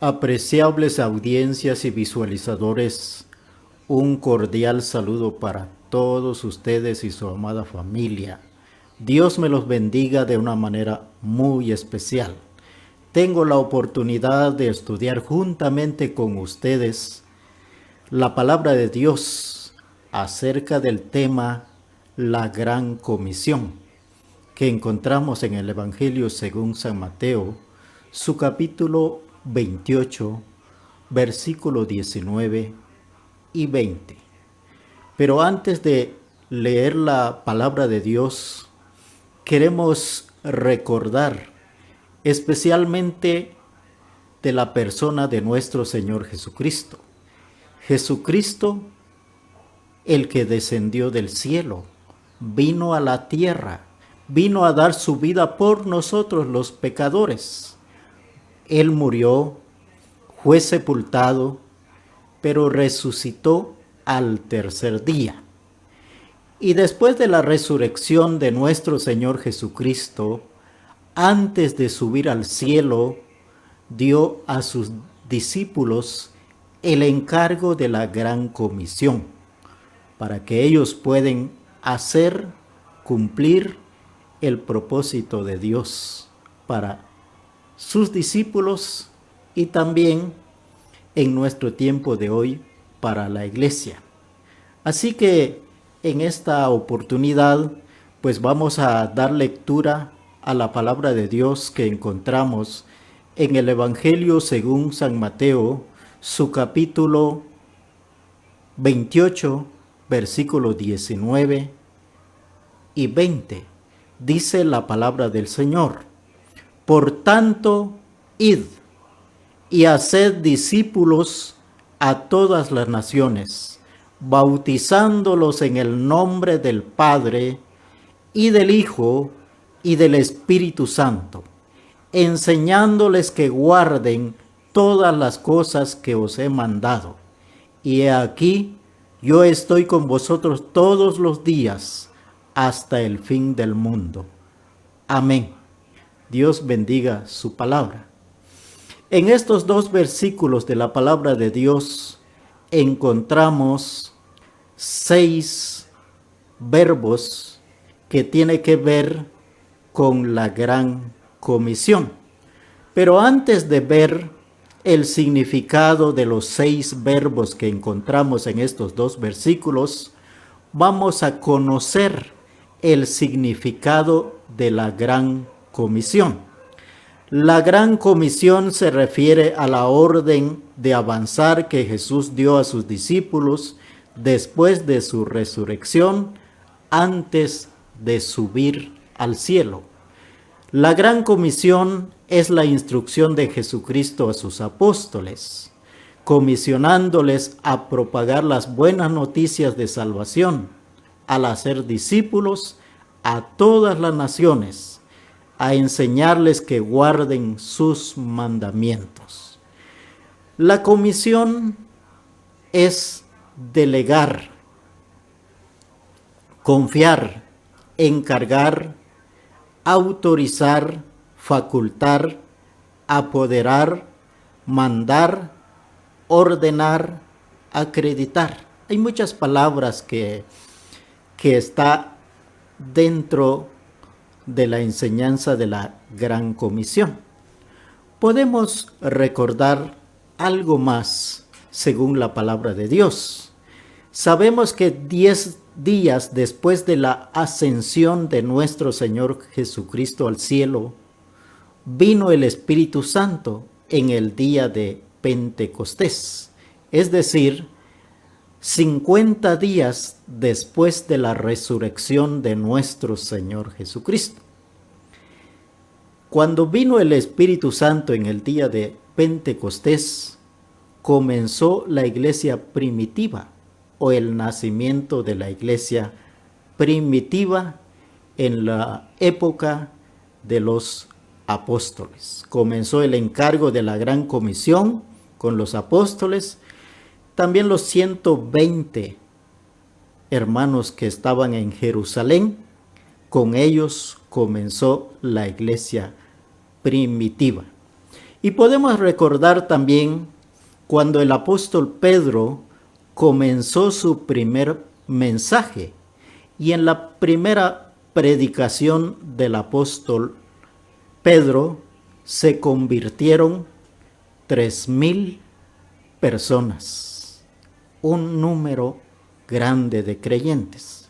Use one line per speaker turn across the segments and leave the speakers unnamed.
Apreciables audiencias y visualizadores, un cordial saludo para todos ustedes y su amada familia. Dios me los bendiga de una manera muy especial. Tengo la oportunidad de estudiar juntamente con ustedes la palabra de Dios acerca del tema la Gran Comisión, que encontramos en el Evangelio según San Mateo, su capítulo 28, versículo 19 y 20. Pero antes de leer la palabra de Dios, queremos recordar especialmente de la persona de nuestro Señor Jesucristo. Jesucristo, el que descendió del cielo, vino a la tierra, vino a dar su vida por nosotros los pecadores. Él murió, fue sepultado, pero resucitó al tercer día. Y después de la resurrección de nuestro Señor Jesucristo, antes de subir al cielo, dio a sus discípulos el encargo de la Gran Comisión, para que ellos puedan hacer cumplir el propósito de Dios para sus discípulos y también en nuestro tiempo de hoy para la iglesia. Así que en esta oportunidad pues vamos a dar lectura a la palabra de Dios que encontramos en el Evangelio según San Mateo, su capítulo 28, versículos 19 y 20. Dice la palabra del Señor: Por tanto, id y haced discípulos a todas las naciones, bautizándolos en el nombre del Padre, y del Hijo, y del Espíritu Santo, enseñándoles que guarden todas las cosas que os he mandado. Y he aquí, yo estoy con vosotros todos los días, hasta el fin del mundo. Amén. Dios bendiga su palabra. En estos dos versículos de la palabra de Dios encontramos 6 verbos que tienen que ver con la Gran Comisión. Pero antes de ver el significado de los 6 verbos que encontramos en estos dos versículos, vamos a conocer el significado de la Gran Comisión. La Gran Comisión se refiere a la orden de avanzar que Jesús dio a sus discípulos después de su resurrección, antes de subir al cielo. La Gran Comisión es la instrucción de Jesucristo a sus apóstoles, comisionándoles a propagar las buenas noticias de salvación, al hacer discípulos a todas las naciones, a enseñarles que guarden sus mandamientos. La comisión es delegar, confiar, encargar, autorizar, facultar, apoderar, mandar, ordenar, acreditar. Hay muchas palabras que está dentro de la enseñanza de la Gran Comisión. Podemos recordar algo más según la palabra de Dios. Sabemos que 10 días después de la ascensión de nuestro Señor Jesucristo al cielo, vino el Espíritu Santo en el día de Pentecostés, es decir, 50 días después de la resurrección de nuestro Señor Jesucristo. Cuando vino el Espíritu Santo en el día de Pentecostés, comenzó la iglesia primitiva o el nacimiento de la iglesia primitiva en la época de los apóstoles. Comenzó el encargo de la Gran Comisión con los apóstoles. También los 120 hermanos que estaban en Jerusalén, con ellos comenzó la iglesia primitiva. Y podemos recordar también cuando el apóstol Pedro comenzó su primer mensaje, y en la primera predicación del apóstol Pedro se convirtieron 3,000 personas, un número grande de creyentes.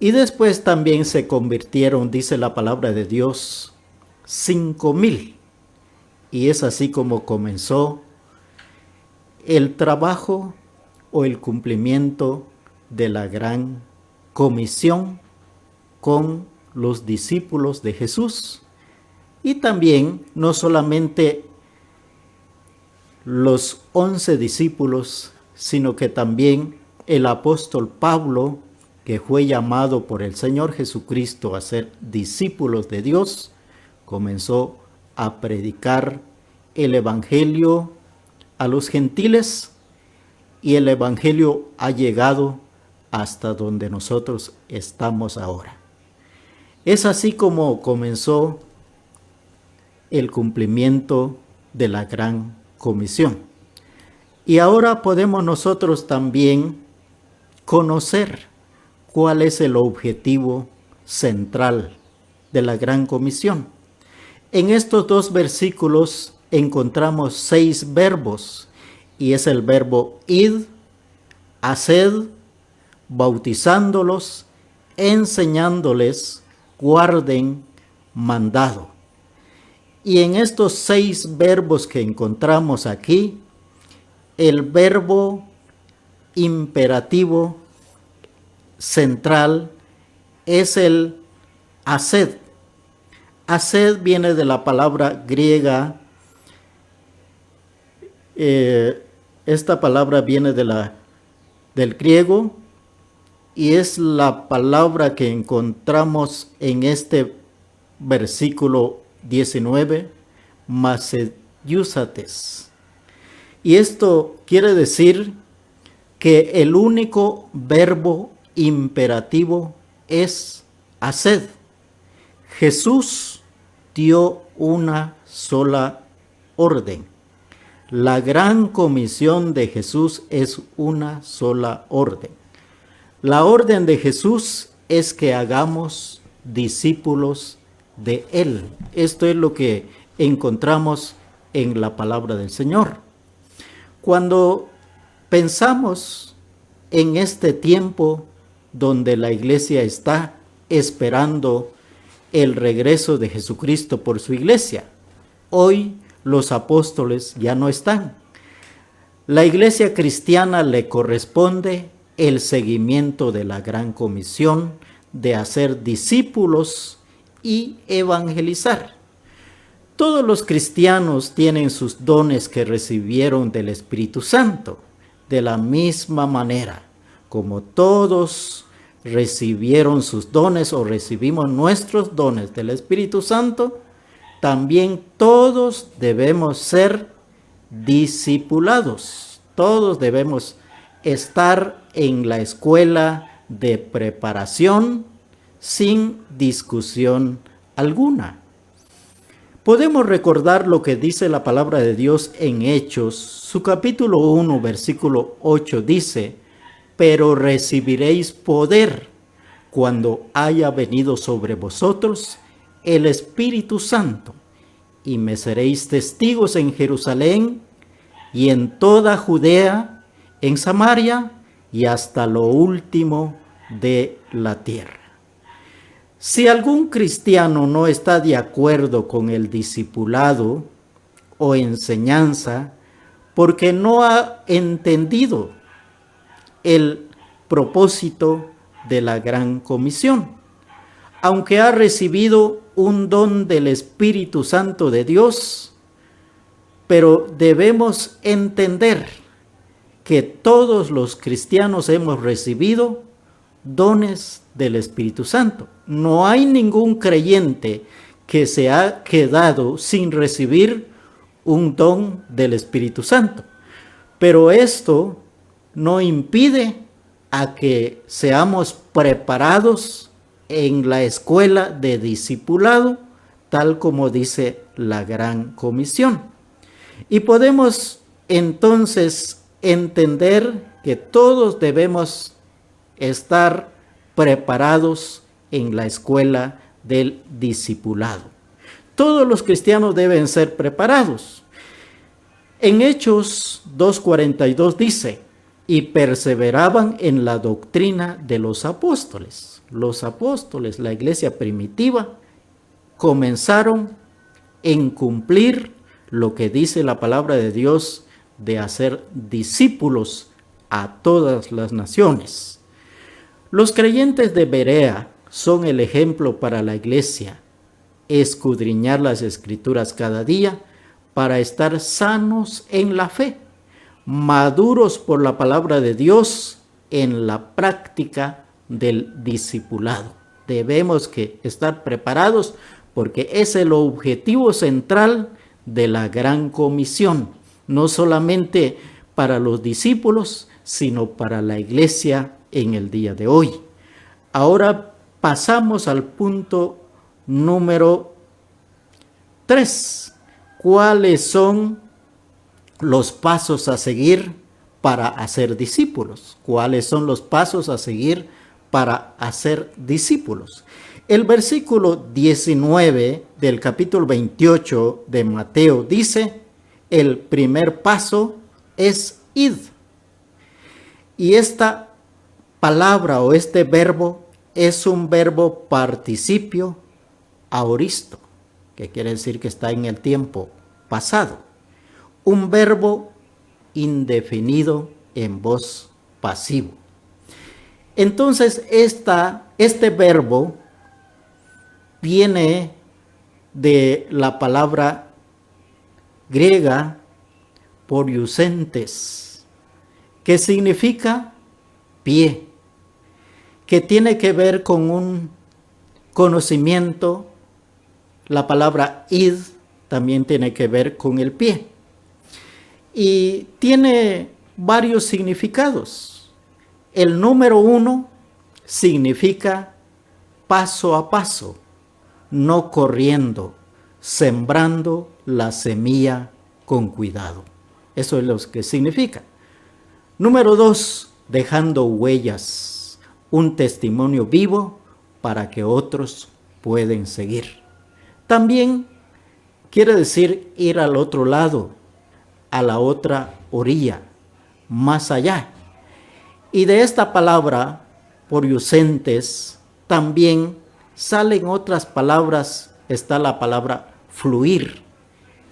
Y después también se convirtieron, dice la palabra de Dios, 5,000. Y es así como comenzó el trabajo o el cumplimiento de la gran comisión con los discípulos de Jesús. Y también no solamente los 11 discípulos, sino que también el apóstol Pablo, que fue llamado por el Señor Jesucristo a ser discípulos de Dios, comenzó a predicar el evangelio a los gentiles, y el evangelio ha llegado hasta donde nosotros estamos ahora. Es así como comenzó el cumplimiento de la gran comisión. Y ahora podemos nosotros también conocer cuál es el objetivo central de la gran comisión. En estos 2 versículos encontramos 6 verbos, y es el verbo id, haced, bautizándolos, enseñándoles, guarden, mandado. Y en estos 6 verbos que encontramos aquí, el verbo imperativo central es el haced. Haced viene de la palabra griega. Esta palabra viene del griego, y es la palabra que encontramos en este versículo 19, maseiusates. Y esto quiere decir que el único verbo imperativo es haced. Jesús dio una sola orden. La gran comisión de Jesús es una sola orden. La orden de Jesús es que hagamos discípulos de Él. Esto es lo que encontramos en la palabra del Señor. Cuando pensamos en este tiempo donde la iglesia está esperando el regreso de Jesucristo por su iglesia, hoy los apóstoles ya no están. La iglesia cristiana le corresponde el seguimiento de la gran comisión de hacer discípulos y evangelizar. Todos los cristianos tienen sus dones que recibieron del Espíritu Santo, de la misma manera como todos recibieron sus dones o recibimos nuestros dones del Espíritu Santo. También todos debemos ser discipulados. Todos debemos estar en la escuela de preparación sin discusión alguna. Podemos recordar lo que dice la palabra de Dios en Hechos, su capítulo 1, versículo 8 dice: pero recibiréis poder cuando haya venido sobre vosotros el Espíritu Santo, y me seréis testigos en Jerusalén y en toda Judea, en Samaria y hasta lo último de la tierra. Si algún cristiano no está de acuerdo con el discipulado o enseñanza porque no ha entendido el propósito de la gran comisión, aunque ha recibido un don del Espíritu Santo de Dios, pero debemos entender que todos los cristianos hemos recibido dones del Espíritu Santo. No hay ningún creyente que se ha quedado sin recibir un don del Espíritu Santo. Pero esto no impide a que seamos preparados en la escuela de discipulado, tal como dice la gran comisión. Y podemos entonces entender que todos debemos estar preparados en la escuela del discipulado. Todos los cristianos deben ser preparados. En Hechos 2:42 dice, y perseveraban en la doctrina de los apóstoles. Los apóstoles, la iglesia primitiva, comenzaron en cumplir lo que dice la palabra de Dios de hacer discípulos a todas las naciones. Los creyentes de Berea son el ejemplo para la iglesia, escudriñar las escrituras cada día para estar sanos en la fe, maduros por la palabra de Dios en la práctica del discipulado. Debemos que estar preparados porque es el objetivo central de la gran comisión, no solamente para los discípulos, sino para la iglesia en el día de hoy. Ahora pasamos al punto número 3. ¿Cuáles son los pasos a seguir para hacer discípulos? ¿Cuáles son los pasos a seguir para hacer discípulos? El versículo 19 del capítulo 28 de Mateo dice, el primer paso es id. Y esta palabra o este verbo es un verbo participio aoristo, que quiere decir que está en el tiempo pasado. Un verbo indefinido en voz pasivo. Entonces este verbo viene de la palabra griega poriusentes, que significa pie, que tiene que ver con un conocimiento. La palabra id también tiene que ver con el pie y tiene varios significados. El número 1 significa paso a paso, no corriendo, sembrando la semilla con cuidado. Eso es lo que significa. Número 2, dejando huellas, un testimonio vivo para que otros pueden seguir. También quiere decir ir al otro lado, a la otra orilla, más allá. Y de esta palabra, poriusentes, también salen otras palabras. Está la palabra fluir,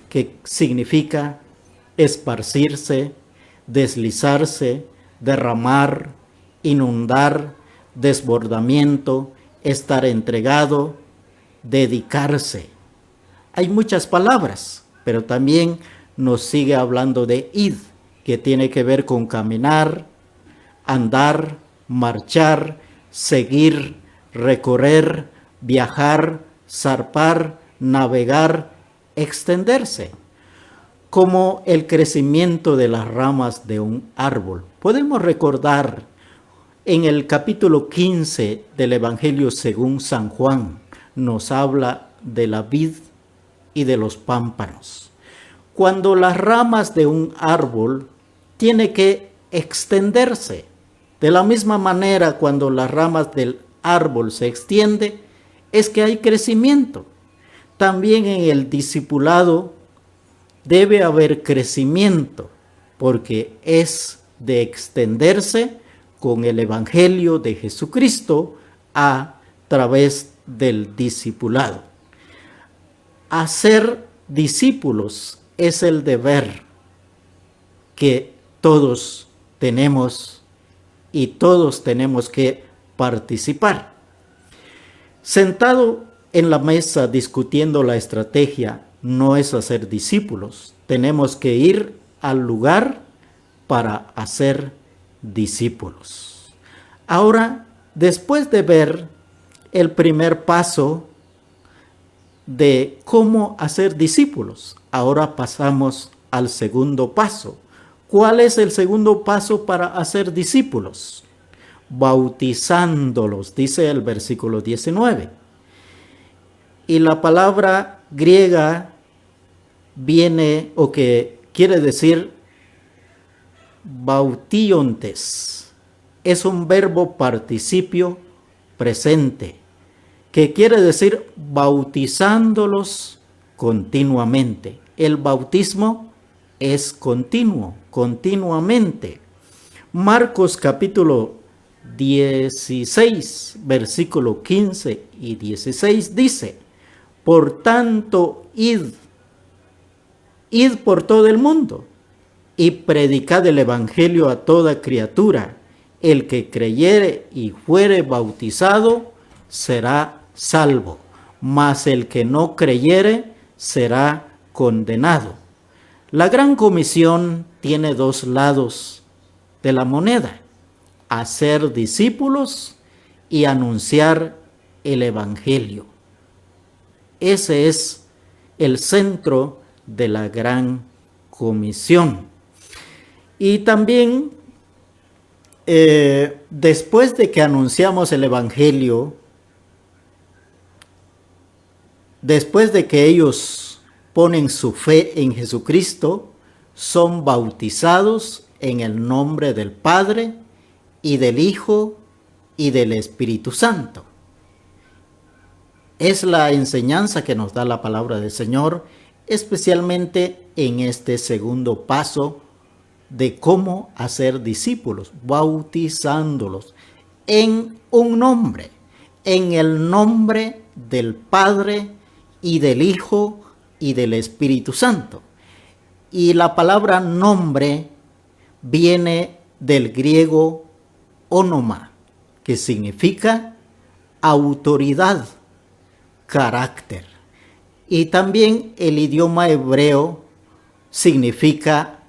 que significa esparcirse, deslizarse, derramar, inundar, desbordamiento, estar entregado, dedicarse. Hay muchas palabras, pero también nos sigue hablando de id, que tiene que ver con caminar, andar, marchar, seguir, recorrer, viajar, zarpar, navegar, extenderse. Como el crecimiento de las ramas de un árbol. Podemos recordar en el capítulo 15 del Evangelio según San Juan, nos habla de la vid y de los pámpanos. Cuando las ramas de un árbol tienen que extenderse, de la misma manera cuando las ramas del árbol se extienden, es que hay crecimiento. También en el discipulado debe haber crecimiento, porque es de extenderse con el Evangelio de Jesucristo a través del discipulado. Hacer discípulos es el deber que todos tenemos y todos tenemos que participar. Sentado en la mesa discutiendo la estrategia no es hacer discípulos. Tenemos que ir al lugar para hacer discípulos. Ahora, después de ver el primer paso de cómo hacer discípulos, ahora pasamos al segundo paso. ¿Cuál es el segundo paso para hacer discípulos? Bautizándolos, dice el versículo 19. Y la palabra griega viene o que quiere decir bautiontes. Es un verbo participio presente, que quiere decir bautizándolos continuamente. El bautismo es continuo, continuamente. Marcos capítulo 16, versículo 15 y 16 dice: por tanto, id por todo el mundo y predicad el evangelio a toda criatura. El que creyere y fuere bautizado será salvo, mas el que no creyere será condenado. La gran comisión tiene dos lados de la moneda: hacer discípulos y anunciar el evangelio. Ese es el centro de la gran comisión. Y también, después de que anunciamos el evangelio, después de que ellos ponen su fe en Jesucristo, son bautizados en el nombre del Padre y del Hijo y del Espíritu Santo. Es la enseñanza que nos da la palabra del Señor, especialmente en este segundo paso de cómo hacer discípulos, bautizándolos en un nombre, en el nombre del Padre y del Hijo y del Espíritu Santo. Y la palabra nombre viene del griego onoma, que significa autoridad, carácter. Y también el idioma hebreo significa,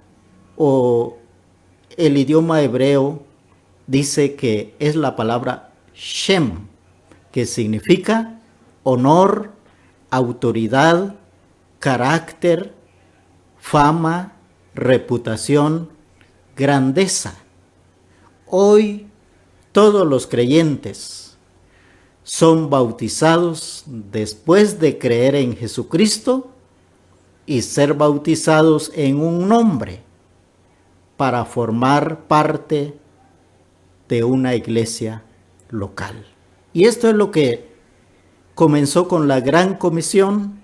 el idioma hebreo dice que es la palabra Shem, que significa honor, autoridad, carácter, fama, reputación, grandeza. Hoy todos los creyentes son bautizados después de creer en Jesucristo y ser bautizados en un nombre para formar parte de una iglesia local. Y esto es lo que comenzó con la Gran Comisión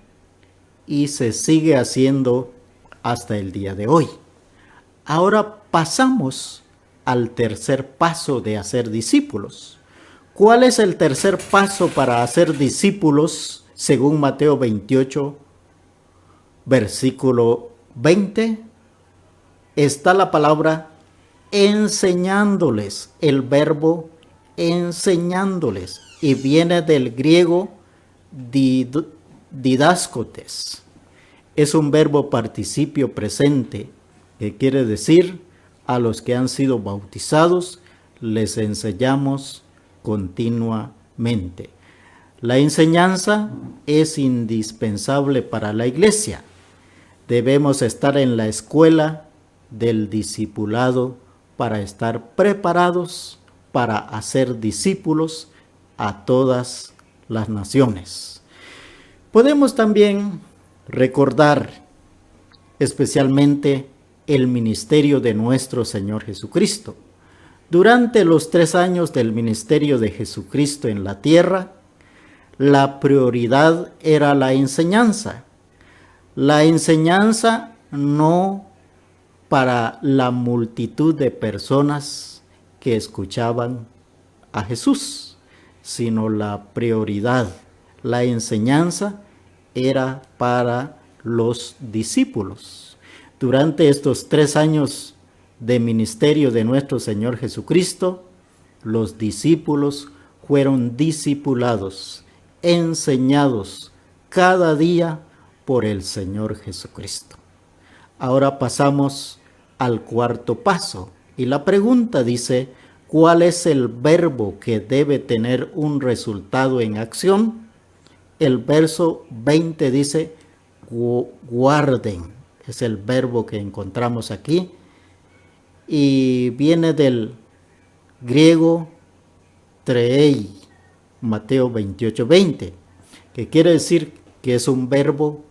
y se sigue haciendo hasta el día de hoy. Ahora pasamos al tercer paso de hacer discípulos. ¿Cuál es el tercer paso para hacer discípulos? Según Mateo 28, versículo 20, está la palabra enseñándoles, el verbo enseñándoles, y viene del griego didáscotes. Es un verbo participio presente, que quiere decir a los que han sido bautizados les enseñamos continuamente. La enseñanza es indispensable para la iglesia. Debemos estar en la escuela del discipulado para estar preparados para hacer discípulos a todas las naciones. Podemos también recordar especialmente el ministerio de nuestro Señor Jesucristo. Durante los 3 años del ministerio de Jesucristo en la tierra, la prioridad era la enseñanza. La enseñanza no para la multitud de personas que escuchaban a Jesús, sino la prioridad, la enseñanza era para los discípulos. Durante estos 3 años de ministerio de nuestro Señor Jesucristo, los discípulos fueron discipulados, enseñados cada día por el Señor Jesucristo. Ahora pasamos al cuarto paso y la pregunta dice: ¿cuál es el verbo que debe tener un resultado en acción? El verso 20 dice guarden, es el verbo que encontramos aquí y viene del griego trei, Mateo 28:20, que quiere decir que es un verbo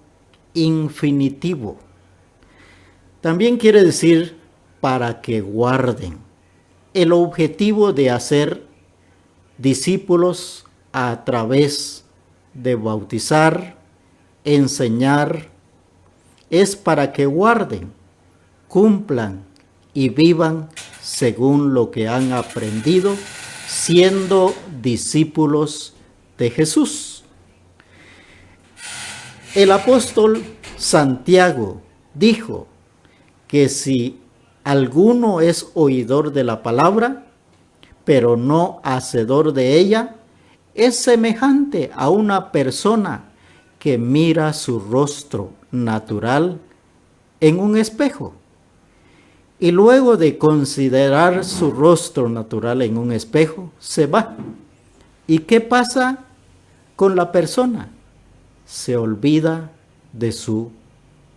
infinitivo. También quiere decir para que guarden. El objetivo de hacer discípulos a través de bautizar, enseñar, es para que guarden, cumplan y vivan según lo que han aprendido, siendo discípulos de Jesús. El apóstol Santiago dijo que si alguno es oidor de la palabra, pero no hacedor de ella, es semejante a una persona que mira su rostro natural en un espejo. Y luego de considerar su rostro natural en un espejo, se va. ¿Y qué pasa con la persona? Se olvida de su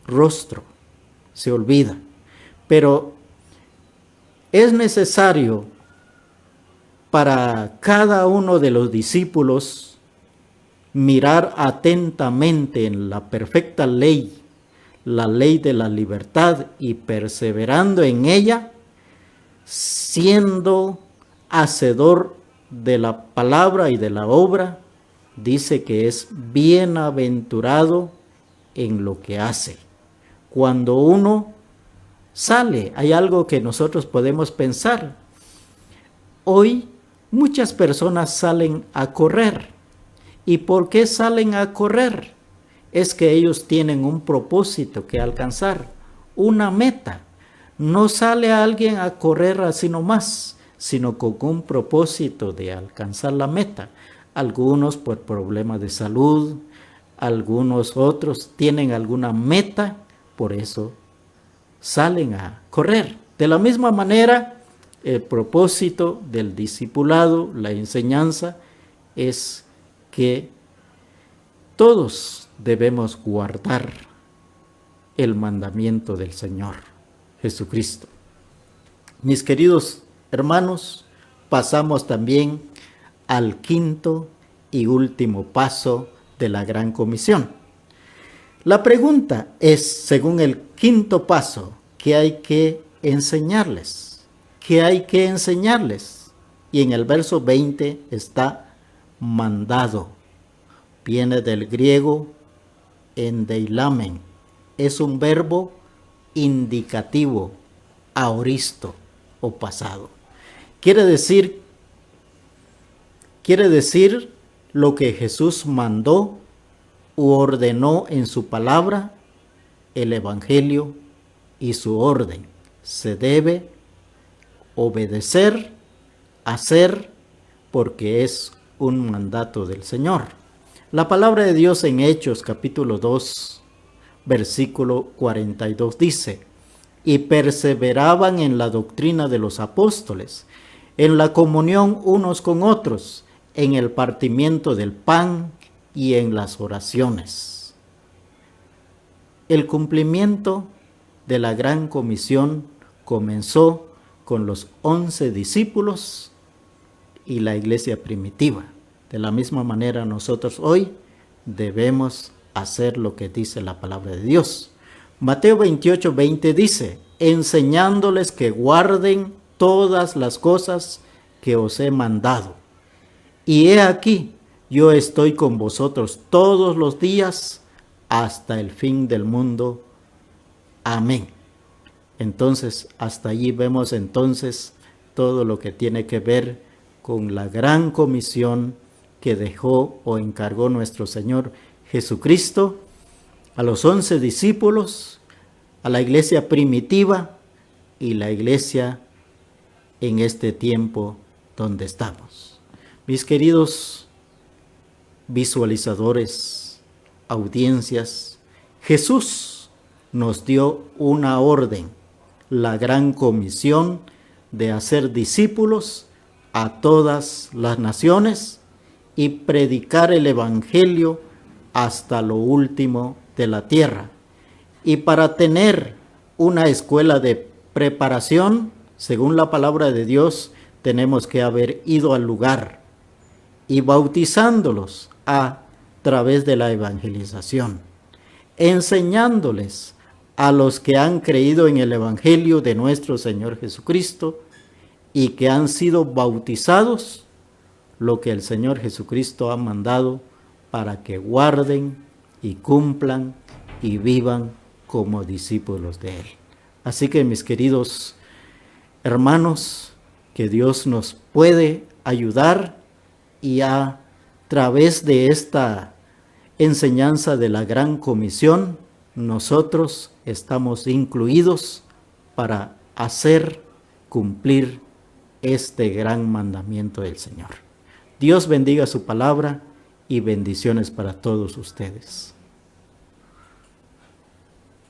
rostro, se olvida. Pero es necesario para cada uno de los discípulos mirar atentamente en la perfecta ley, la ley de la libertad, y perseverando en ella, siendo hacedor de la palabra y de la obra, dice que es bienaventurado en lo que hace. Cuando uno sale, hay algo que nosotros podemos pensar. Hoy muchas personas salen a correr. ¿Y por qué salen a correr? Es que ellos tienen un propósito que alcanzar, una meta. No sale alguien a correr así nomás, sino con un propósito de alcanzar la meta. Algunos por problemas de salud, algunos otros tienen alguna meta, por eso salen a correr. De la misma manera, el propósito del discipulado, la enseñanza, es que todos debemos guardar el mandamiento del Señor Jesucristo. Mis queridos hermanos, pasamos también al quinto y último paso de la Gran Comisión. La pregunta es, según el quinto paso, ¿qué hay que enseñarles? ¿Qué hay que enseñarles? Y en el verso 20 está mandado. Viene del griego endeilamen. Es un verbo indicativo, aoristo o pasado. Quiere decir lo que Jesús mandó u ordenó en su palabra, el evangelio y su orden. Se debe obedecer, hacer, porque es un mandato del Señor. La palabra de Dios en Hechos capítulo 2, versículo 42 dice: y perseveraban en la doctrina de los apóstoles, en la comunión unos con otros, en el partimiento del pan y en las oraciones. El cumplimiento de la Gran Comisión comenzó con los 11 discípulos y la iglesia primitiva. De la misma manera, nosotros hoy debemos hacer lo que dice la palabra de Dios. Mateo 28:20 dice: enseñándoles que guarden todas las cosas que os he mandado. Y he aquí, yo estoy con vosotros todos los días hasta el fin del mundo. Amén. Entonces, hasta allí vemos entonces todo lo que tiene que ver con la gran comisión que dejó o encargó nuestro Señor Jesucristo a los 11 discípulos, a la iglesia primitiva y la iglesia en este tiempo donde estamos. Mis queridos visualizadores, audiencias, Jesús nos dio una orden, la gran comisión de hacer discípulos a todas las naciones y predicar el evangelio hasta lo último de la tierra. Y para tener una escuela de preparación, según la palabra de Dios, tenemos que haber ido al lugar y bautizándolos a través de la evangelización, enseñándoles a los que han creído en el Evangelio de nuestro Señor Jesucristo y que han sido bautizados, lo que el Señor Jesucristo ha mandado para que guarden y cumplan y vivan como discípulos de Él. Así que, mis queridos hermanos, que Dios nos puede ayudar y a través de esta enseñanza de la Gran Comisión, nosotros estamos incluidos para hacer cumplir este gran mandamiento del Señor. Dios bendiga su palabra y bendiciones para todos ustedes.